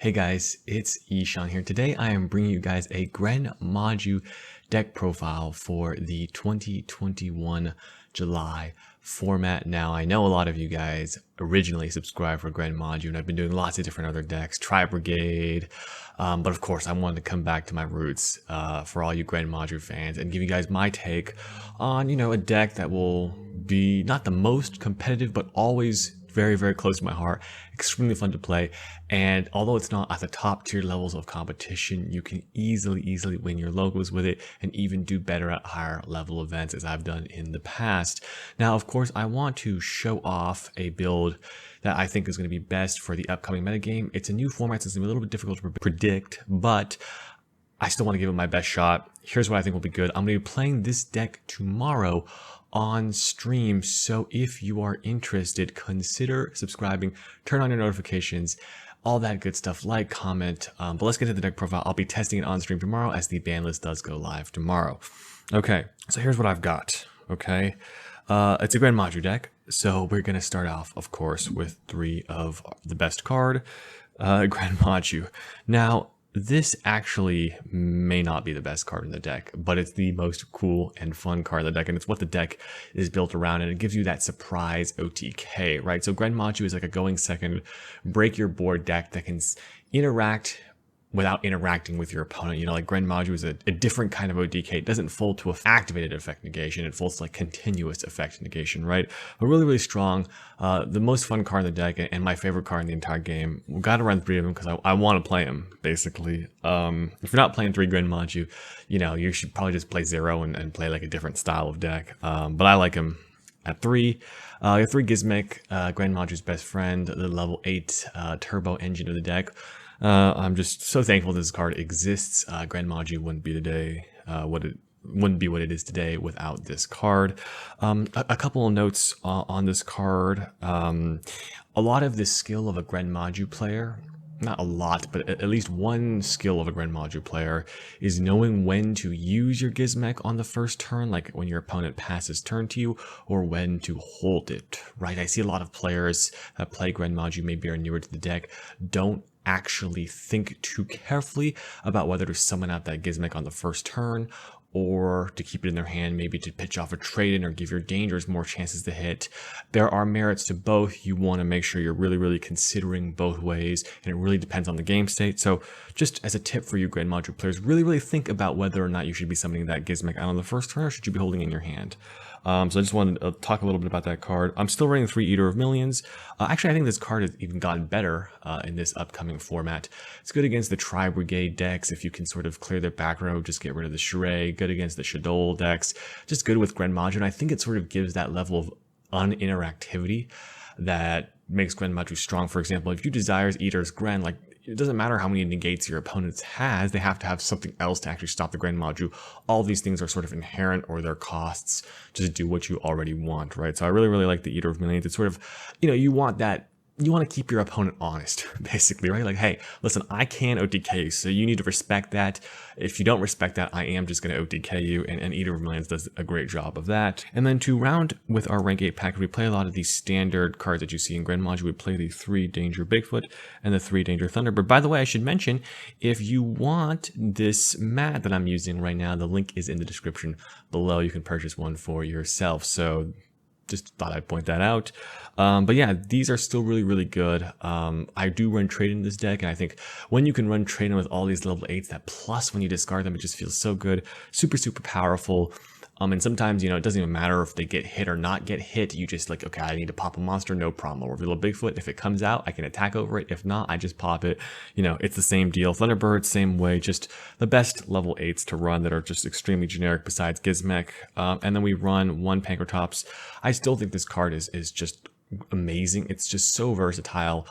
Hey guys, it's Yishan here. Today I am bringing you guys a Gren Maju deck profile for the 2021 July format. Now, I know a lot of you guys originally subscribed for Gren Maju, and I've been doing lots of different other decks, Tri Brigade, but of course I wanted to come back to my roots for all you Gren Maju fans and give you guys my take on, a deck that will be not the most competitive, but always very, very close to my heart, extremely fun to play. And although it's not at the top tier levels of competition, you can easily win your logos with it and even do better at higher level events as I've done in the past. Now, of course, I want to show off a build that I think is going to be best for the upcoming metagame. It's a new format, so it's going to be a little bit difficult to predict, but I still want to give it my best shot. Here's what I think will be good. I'm going to be playing this deck tomorrow on stream, so if you are interested, consider subscribing, turn on your notifications, all that good stuff, like, comment. But let's get to the deck profile. I'll be testing it on stream tomorrow as the ban list does go live tomorrow. Okay, so here's what I've got. Okay, it's a Gren Maju deck, so we're going to start off, of course, with 3 of the best card, Gren Maju. Now, this actually may not be the best card in the deck, but it's the most cool and fun card in the deck, and it's what the deck is built around, and it gives you that surprise OTK, right? So Gren Maju is like a going second, break your board deck that can interact without interacting with your opponent. Like Gren Maju is a different kind of OTK. It doesn't fold to activated effect negation. It folds to like continuous effect negation, right? But really strong. The most fun card in the deck and my favorite card in the entire game. We've got to run 3 of them because I want to play them, basically. If you're not playing 3 Gren Maju, you should probably just play 0 and play like a different style of deck. But I like him at 3. 3 Gizmek, Gren Maju's best friend, the level 8 turbo engine of the deck. I'm just so thankful this card exists. Gren Maju wouldn't be wouldn't be what it is today without this card. A couple of notes on this card. A lot of the skill of a Gren Maju player, not a lot, but at least one skill of a Gren Maju player is knowing when to use your Gizmek on the first turn, like when your opponent passes turn to you, or when to hold it, right? I see a lot of players that play Gren Maju, maybe are newer to the deck, don't actually think too carefully about whether to summon out that Gizmek on the first turn or to keep it in their hand, maybe to pitch off a trade-in or give your dangers more chances to hit. There are merits to both. You want to make sure you're really considering both ways, and it really depends on the game state. So just as a tip for you Gren Maju players, really think about whether or not you should be summoning that Gizmek out on the first turn, or should you be holding it in your hand. So I just wanted to talk a little bit about that card. I'm still running 3 Eater of Millions. Actually, I think this card has even gotten better in this upcoming format. It's good against the Tri Brigade decks if you can sort of clear their back row, just get rid of the Charade. Good against the Shadol decks. Just good with Gren Maju, and I think it sort of gives that level of uninteractivity that makes Gren Maju strong. For example, if you desires Eater's Gren, like, it doesn't matter how many negates your opponent has, they have to have something else to actually stop the Gren Maju. All these things are sort of inherent, or their costs just do what you already want, right? So I really like the Eater of Millions. It's sort of, you want that. You want to keep your opponent honest, basically, right? Like, hey, listen, I can OTK you, so you need to respect that. If you don't respect that, I am just going to OTK you, and Eater of Millions does a great job of that. And then to round with our rank 8 package, we play a lot of these standard cards that you see in Gren Maju. We play the 3 Danger Bigfoot and the 3 Danger Thunderbird. By the way, I should mention, if you want this mat that I'm using right now, the link is in the description below. You can purchase one for yourself. So just thought I'd point that out. But yeah, these are still really good. I do run trade in this deck, and I think when you can run trade in with all these level 8s, that plus when you discard them, it just feels so good. Super powerful. And sometimes, it doesn't even matter if they get hit or not get hit. You just like, okay, I need to pop a monster, no problem. Or little Bigfoot, if it comes out, I can attack over it. If not, I just pop it. It's the same deal. Thunderbird, same way, just the best level 8s to run that are just extremely generic besides Gizmek. And then we run 1 Pankratops. I still think this card is just amazing. It's just so versatile.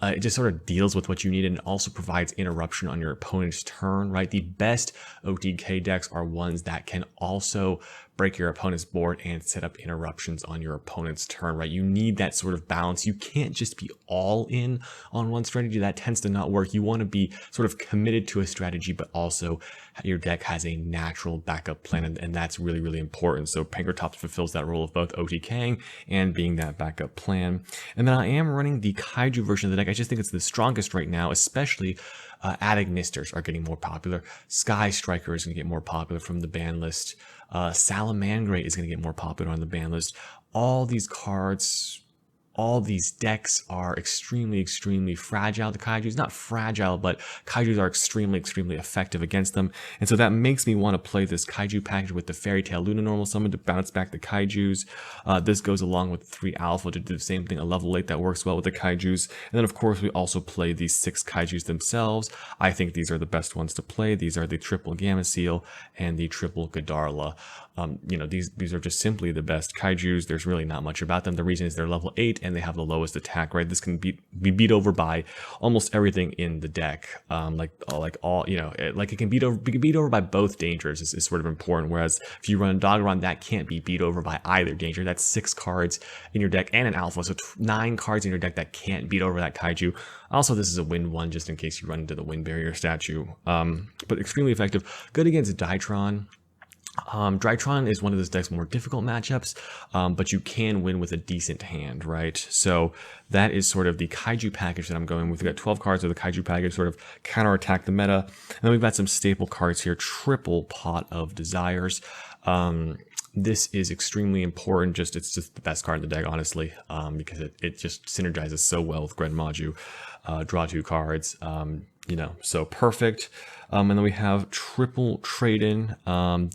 It just sort of deals with what you need, and it also provides interruption on your opponent's turn, right? The best OTK decks are ones that can also break your opponent's board and set up interruptions on your opponent's turn, right? You need that sort of balance. You can't just be all in on one strategy. That tends to not work. You want to be sort of committed to a strategy, but also your deck has a natural backup plan, and that's really, really important. So Pankratops fulfills that role of both OTKing and being that backup plan. And then I am running the Kaiju version of the deck. I just think it's the strongest right now, especially Adagnisters are getting more popular. Sky Striker is going to get more popular from the ban list. Salamangreat is going to get more popular on the ban list. All these cards, all these decks are extremely, extremely fragile. The Kaiju is not fragile, but Kaijus are extremely, extremely effective against them. And so that makes me want to play this Kaiju package with the Fairy Tail Luna Normal Summon to bounce back the Kaijus. This goes along with 3 Alpha to do the same thing, a level 8 that works well with the Kaijus. And then, of course, we also play these 6 Kaijus themselves. I think these are the best ones to play. These are the triple Gamma Seal and the triple Godarla. You know, these are just simply the best Kaijus. There's really not much about them. The reason is they're level 8 and they have the lowest attack, right? This can be beat over by almost everything in the deck. Like all, you know, like it can be beat over by both dangers is sort of important. Whereas if you run a Doggeron, that can't be beat over by either danger. That's 6 cards in your deck and an Alpha, so 9 cards in your deck that can't beat over that Kaiju. Also, this is a win 1 just in case you run into the Wind Barrier statue. But extremely effective. Good against Dytron. Drytron is one of this deck's more difficult matchups, but you can win with a decent hand, right? So that is sort of the Kaiju package that I'm going with. We've got 12 cards of the Kaiju package, sort of counterattack the meta. And then we've got some staple cards here, triple Pot of Desires. This is extremely important. It's just the best card in the deck, honestly, because it just synergizes so well with Gren Maju. Draw 2 cards, you know, so perfect. And then we have triple trade-in.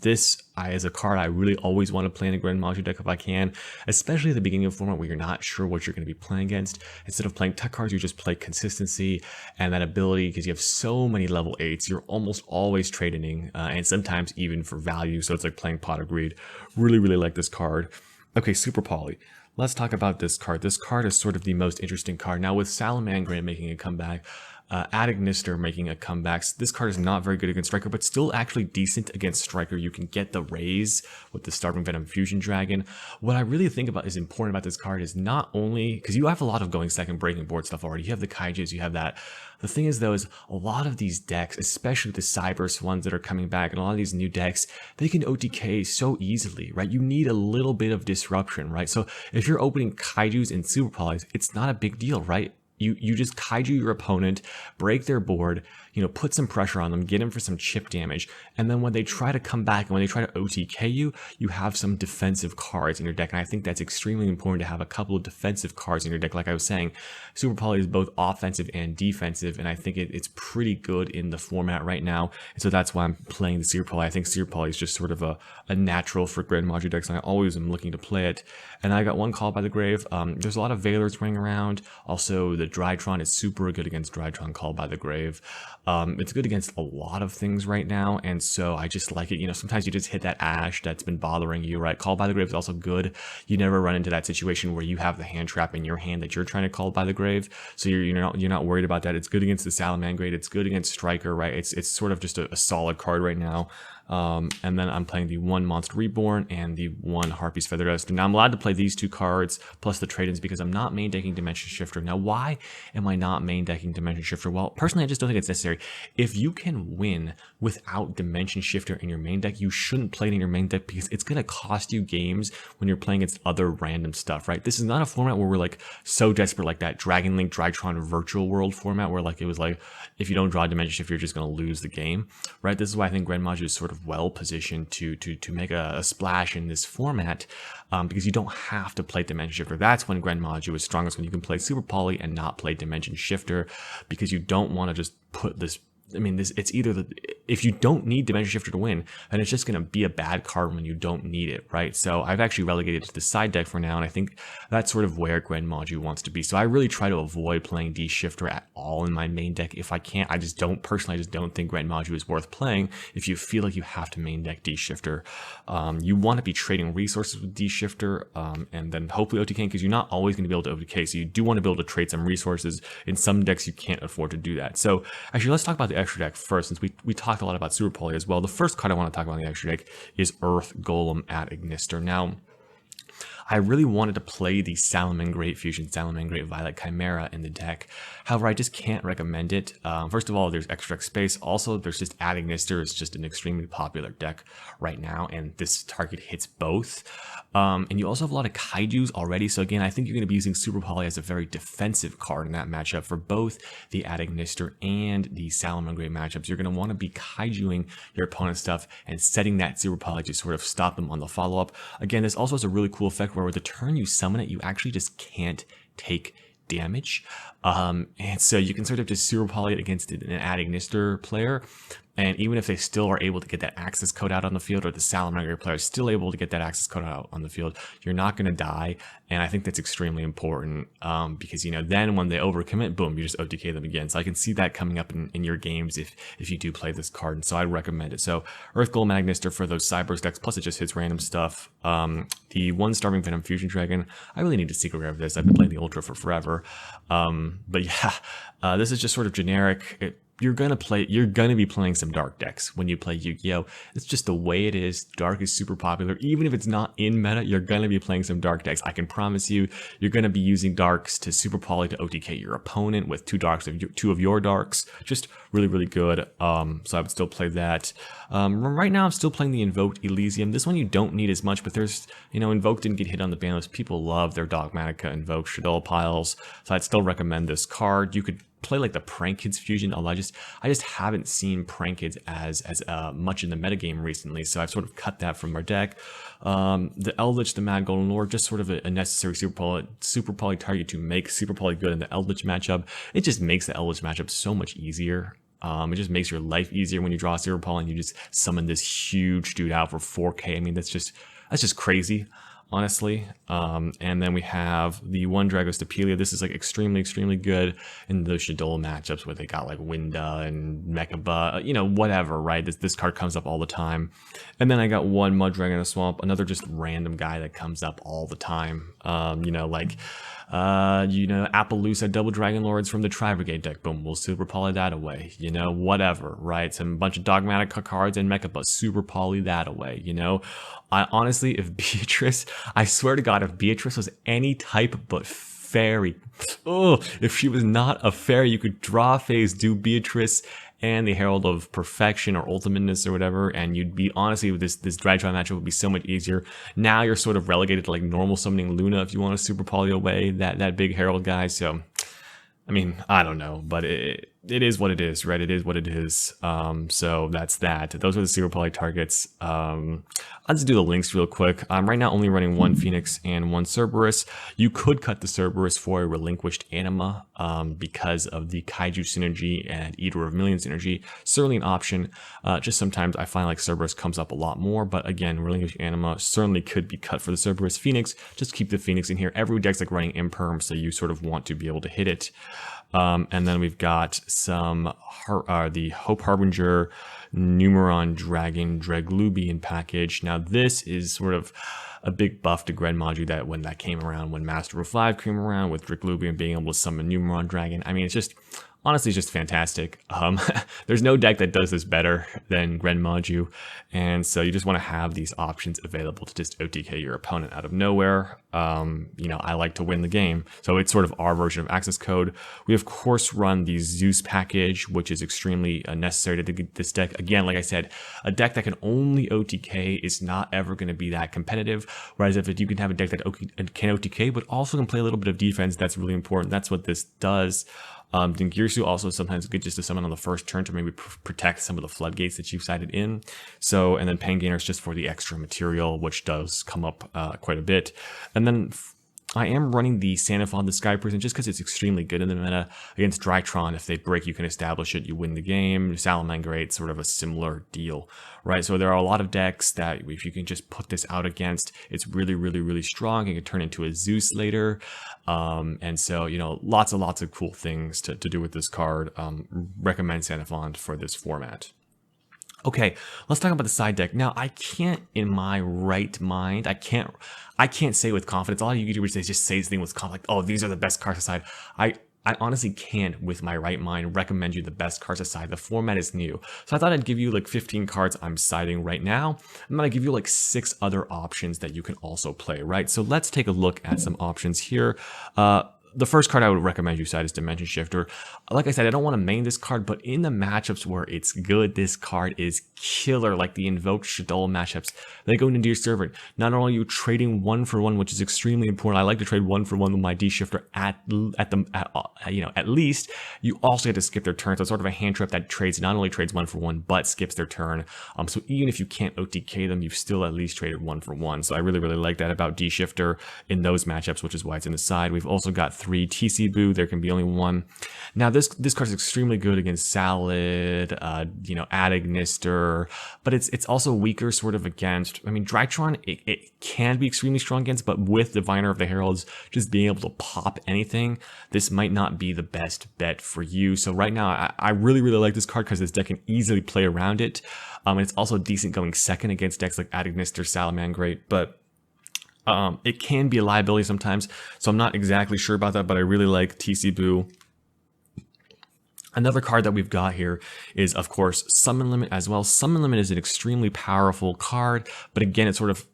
This is a card I really always want to play in a Gren Maju deck if I can, especially at the beginning of the format where you're not sure what you're going to be playing against. Instead of playing tech cards, you just play consistency and that ability, because you have so many level 8s. You're almost always trading, and sometimes even for value. So it's like playing Pot of Greed. Really, really like this card. Okay, Super Poly. Let's talk about this card. This card is sort of the most interesting card. Now with Salamangreat making a comeback, Adagnister making a comeback. This card is not very good against Striker, but still actually decent against Striker. You can get the raise with the Starving Venom Fusion Dragon. What I really think about is important about this card is not only, because you have a lot of going second breaking board stuff already. You have the Kaijus, you have that. The thing is, though, is a lot of these decks, especially the Cyberse ones that are coming back, and a lot of these new decks, they can OTK so easily, right? You need a little bit of disruption, right? So if you're opening Kaijus and Super Polys, it's not a big deal, right? You just Kaiju your opponent, break their board, you know, put some pressure on them, get them for some chip damage, and then when they try to come back and when they try to OTK you, you have some defensive cards in your deck. And I think that's extremely important to have a couple of defensive cards in your deck. Like I was saying, Super Poly is both offensive and defensive, and I think it's pretty good in the format right now. And so that's why I'm playing the Super Poly. I think Super Poly is just sort of a natural for Gren Maju decks, and I always am looking to play it. And I got one Call by the Grave. There's a lot of Veilers running around. Also, the Drytron is super good against Drytron Call by the Grave. It's good against a lot of things right now, and so I just like it. You know, sometimes you just hit that Ash that's been bothering you, right? Call by the Grave is also good. You never run into that situation where you have the hand trap in your hand that you're trying to call by the Grave, so you're not worried about that. It's good against the Salamangreat. It's good against Striker, right? It's sort of just a solid card right now. And then I'm playing the 1 Monster Reborn and the 1 Harpy's Feather Dust. Now I'm allowed to play these 2 cards plus the trade-ins because I'm not main decking Dimension Shifter. Now why am I not main decking Dimension Shifter? Well, personally I just don't think it's necessary. If you can win without Dimension Shifter in your main deck, you shouldn't play it in your main deck because it's going to cost you games when you're playing against other random stuff, right? This is not a format where we're like so desperate like that Dragon Link Drytron Virtual World format where like it was like if you don't draw Dimension Shifter you're just going to lose the game, right? This is why I think Gren Maju is sort of well positioned to make a splash in this format, because you don't have to play Dimension Shifter. That's when Gren Maju is strongest, when you can play Super Poly and not play Dimension Shifter, because you don't want to just put this. I mean, it's either if you don't need Dimension Shifter to win, then it's just going to be a bad card when you don't need it, right? So I've actually relegated it to the side deck for now, and I think that's sort of where Gren Maju wants to be. So I really try to avoid playing D-Shifter at all in my main deck if I can't. I just don't think Gren Maju is worth playing if you feel like you have to main deck D-Shifter. You want to be trading resources with D-Shifter, and then hopefully OTK, because you're not always going to be able to OTK, so you do want to be able to trade some resources. In some decks, you can't afford to do that. So actually, let's talk about the extra deck first, since we talked talked a lot about Super Poly as well. The first card I want to talk about in the extra deck is Earth Golem at Ignister. Now, I really wanted to play the Salamangreat Fusion, Salamangreat Violet Chimera in the deck. However, I just can't recommend it. First of all, there's extra space. Also, there's just Ad Ignister is just an extremely popular deck right now, and this target hits both. And you also have a lot of Kaijus already. So again, I think you're going to be using Super Poly as a very defensive card in that matchup for both the Ad Ignister and the Salamangreat matchups. You're going to want to be Kaijuing your opponent's stuff and setting that Super Poly to sort of stop them on the follow-up. Again, this also has a really cool effect where with the turn you summon it, you actually just can't take damage. And so you can sort of just Super Poly it against an Ad Ignister player. And even if they still are able to get that access code out on the field, or the Salamangreat player is still able to get that access code out on the field, you're not going to die. And I think that's extremely important because, you know, then when they overcommit, boom, you just OTK them again. So I can see that coming up in your games if you do play this card. And so I'd recommend it. So Earth Golem Ignister for those Cyberse decks, plus it just hits random stuff. The one Starving Venom Fusion Dragon, I really need to secret grab this. I've been playing the Ultra for forever. But yeah, this is just sort of generic. You're gonna be playing some dark decks when you play Yu-Gi-Oh! It's just the way it is. Dark is super popular. Even if it's not in meta, you're gonna be playing some dark decks. I can promise you, you're gonna be using darks to Super Poly to OTK your opponent with two of your darks. Just really, really good. So I would still play that. Right now I'm still playing the Invoked Elysium. This one you don't need as much, but there's, you know, Invoked didn't get hit on the ban list. People love their Dogmatica Invoked Shadow piles, so I'd still recommend this card. You could play like the Prank Kids Fusion. I just haven't seen Prank Kids as much in the metagame recently, so I've sort of cut that from our deck. The Eldritch, the Mad Golden Lord, just sort of a necessary Super Poly target to make Super Poly good in the Eldritch matchup. It just makes the Eldritch matchup so much easier. It just makes your life easier when you draw a Super Poly and you just summon this huge dude out for 4K. I mean, that's just crazy, honestly. And then we have the one Dragos Depelia. This is like extremely, extremely good in those Shadow matchups where they got like Winda and Mechaba, you know, whatever, right? This card comes up all the time. And then I got one Mud Dragon in the Swamp, another just random guy that comes up all the time. You know, like Appaloosa Double Dragon Lords from the Tri-Brigade deck. Boom, we'll Super Poly that away. You know, whatever, right? Some bunch of Dogmatic cards and Mechaba, Super Poly that away, you know? I honestly, I swear to God, if Beatrice was any type but fairy, if she was not a fairy, you could draw phase, do Beatrice and the Herald of Perfection or Ultimateness or whatever, and you'd be, honestly, with this Dragtron matchup would be so much easier. Now you're sort of relegated to like normal summoning Luna if you want to Super Poly away that big Herald guy. So, I mean, I don't know, but it is what it is, right? It is what it is. So that's that. Those are the Super Poly targets. I'll just do the links real quick. I'm right now only running one Phoenix and one Cerberus. You could cut the Cerberus for a Relinquished Anima because of the Kaiju synergy and Eater of Millions synergy. Certainly an option. Just sometimes I find like Cerberus comes up a lot more, but again, Relinquished Anima certainly could be cut for the Cerberus. Phoenix, just keep the Phoenix in here. Every deck's like running Imperm, so you sort of want to be able to hit it. And then we've got some the Hope Harbinger Numeron Dragon Dreglubian package. Now this is sort of a big buff to Gren Maju that when that came around, when Master of 5 came around with Dreglubian being able to summon Numeron Dragon. I mean, it's just honestly just fantastic. There's no deck that does this better than Gren Maju, and so you just want to have these options available to just OTK your opponent out of nowhere. You know, I like to win the game, so it's sort of our version of access code. We of course run the Zeus package, which is extremely necessary to get this deck. Again, like I said, a deck that can only OTK is not ever going to be that competitive, whereas if you can have a deck that can OTK but also can play a little bit of defense, that's really important. That's what this does. Dingirsu also sometimes good just to summon on the first turn to maybe protect some of the floodgates that you've sided in. So, and then Pangainer is just for the extra material, which does come up quite a bit. And then I am running the Sanifon, the Sky Prison, just because it's extremely good in the meta. Against Drytron, if they break, you can establish it, you win the game. Salamangreat, sort of a similar deal, right? So there are a lot of decks that if you can just put this out against, it's really, really, really strong. It can turn into a Zeus later. And so, you know, lots of cool things to do with this card. Recommend Sanifon for this format. Okay, let's talk about the side deck. Now, I can't, in my right mind, I can't say with confidence. All you YouTubers say is just say this thing with confidence, like, oh, these are the best cards aside. I honestly can't, with my right mind, recommend you the best cards to side. The format is new. So I thought I'd give you like 15 cards I'm siding right now. I'm going to give you like 6 other options that you can also play, right? So let's take a look at some options here. The first card I would recommend you side is Dimension Shifter. Like I said, I don't want to main this card, but in the matchups where it's good, this card is killer. Like the Invoked Shaddoll matchups, they go into your servant. Not only are you trading 1-for-1, which is extremely important. I like to trade 1-for-1 with my D Shifter at least. You also get to skip their turn, so it's sort of a hand trap that trades not only trades 1-for-1 but skips their turn. So even if you can't OTK them, you've still at least traded 1-for-1. So I really like that about D Shifter in those matchups, which is why it's in the side. We've also got 3 TC Boo. There can be only 1. Now this card is extremely good against Salad, Adignister, but it's also weaker sort of against, I mean, Drytron, it can be extremely strong against, but with Diviner of the Heralds just being able to pop anything, this might not be the best bet for you. So right now, I really like this card because this deck can easily play around it. And it's also decent going second against decks like Adignister, Salamangreat, but it can be a liability sometimes, so I'm not exactly sure about that, but I really like TC Boo. Another card that we've got here is, of course, Summon Limit as well. Summon Limit is an extremely powerful card, but again, it sort of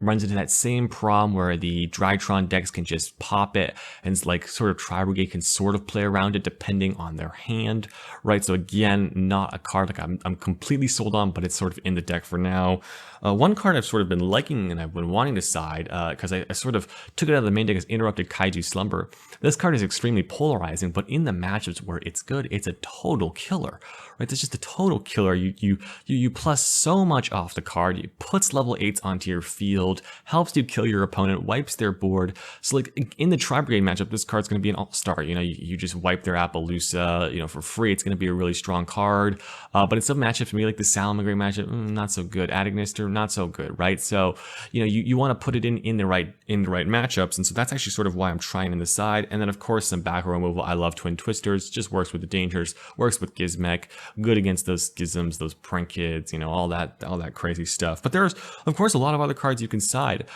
runs into that same problem where the Drytron decks can just pop it, and it's like sort of Tri-Brigade can sort of play around it depending on their hand, right? So again, not a card like I'm completely sold on, but it's sort of in the deck for now. One card I've sort of been liking and I've been wanting to side because I sort of took it out of the main deck is Interrupted Kaiju Slumber. This card is extremely polarizing, but in the matchups where it's good, it's a total killer, right? It's just a total killer. You plus so much off the card. It puts level 8s onto your field, helps you kill your opponent, wipes their board. So like in the Tri-Brigade matchup, this card's going to be an all-star. You just wipe their Appaloosa, for free. It's going to be a really strong card. But in some matchups, maybe like the Salamangreat matchup, not so good. Adignister, not so good, right? So you want to put it in the right matchups, and so that's actually sort of why I'm trying in the side. And then of course some back row removal. I love Twin Twisters, just works with the dangers, works with Gizmek, good against those schisms, those prank kids, all that crazy stuff. But there's of course a lot of other cards you can side.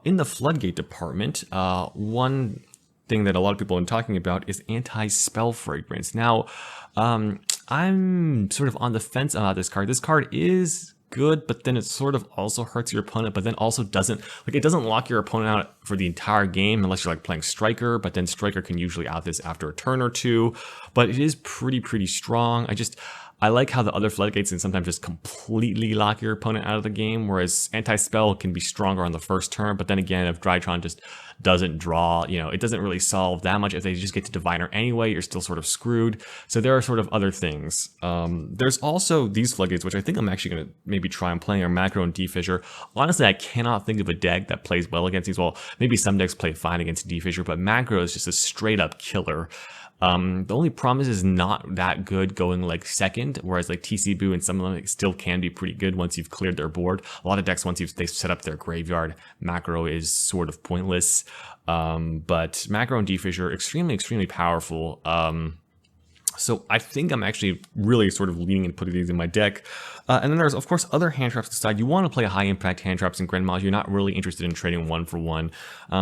In the Floodgate department, one thing that a lot of people have been talking about is Anti-Spell Fragrance. Now, I'm sort of on the fence about this card. This card is good, but then it sort of also hurts your opponent, but then also doesn't lock your opponent out for the entire game unless you're like playing Striker, but then Striker can usually out this after a turn or two. But it is pretty strong. I like how the other Floodgates can sometimes just completely lock your opponent out of the game, whereas Anti-Spell can be stronger on the first turn, but then again, if Drytron just doesn't draw, it doesn't really solve that much. If they just get to Diviner anyway, you're still sort of screwed. So there are sort of other things. There's also these Floodgates, which I think I'm actually going to maybe try and play, are Macro and D-Fissure. Honestly, I cannot think of a deck that plays well against these. Well, maybe some decks play fine against D-Fissure, but Macro is just a straight up killer. The only problem is not that good going like second, whereas like TC Boo and some of them still can be pretty good once you've cleared their board. A lot of decks, once they set up their graveyard, Macro is sort of pointless. But Macro and D-Fissure, extremely powerful. So I think I'm actually really sort of leaning and putting these in my deck. And then there's, of course, other hand traps to the side. You want to play high impact hand traps in Gren Maju. You're not really interested in trading 1-for-1.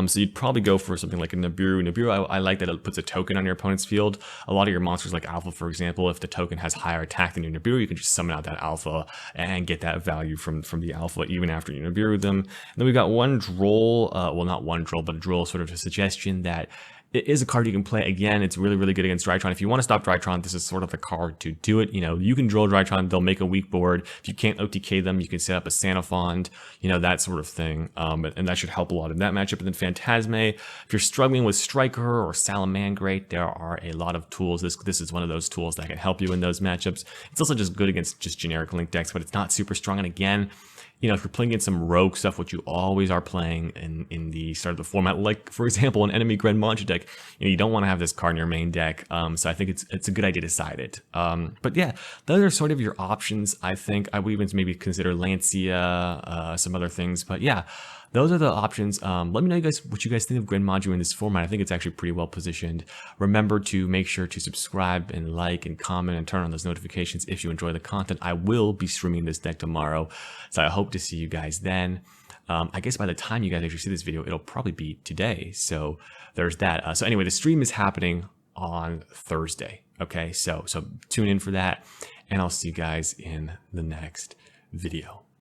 So you'd probably go for something like a Nibiru. Nibiru, I like that it puts a token on your opponent's field. A lot of your monsters like Alpha, for example, if the token has higher attack than your Nibiru, you can just summon out that Alpha and get that value from the Alpha even after you Nibiru them. And then we've got one Droll, well, not one Droll, but a Droll, sort of a suggestion that it is a card you can play. Again, it's really good against Drytron. If you want to stop Drytron, this is sort of the card to do it. You can drill Drytron, they'll make a weak board. If you can't OTK them, you can set up a Santa Fond, that sort of thing. And that should help a lot in that matchup. And then Phantasme, if you're struggling with Striker or Salamangreat, there are a lot of tools. This is one of those tools that can help you in those matchups. It's also just good against just generic Link decks, but it's not super strong. And again, if you're playing against some rogue stuff, which you always are playing in the start of the format, like, for example, an enemy Gren Maju deck, you don't want to have this card in your main deck. So I think it's a good idea to side it. But yeah, those are sort of your options. I think I would even maybe consider Lancia, some other things. But yeah, those are the options. Let me know what you guys think of Gren Maju in this format. I think it's actually pretty well positioned. Remember to make sure to subscribe and like and comment and turn on those notifications if you enjoy the content. I will be streaming this deck tomorrow, so I hope to see you guys then. I guess by the time you guys actually see this video, it'll probably be today. So there's that. So anyway, the stream is happening on Thursday. Okay, so tune in for that, and I'll see you guys in the next video.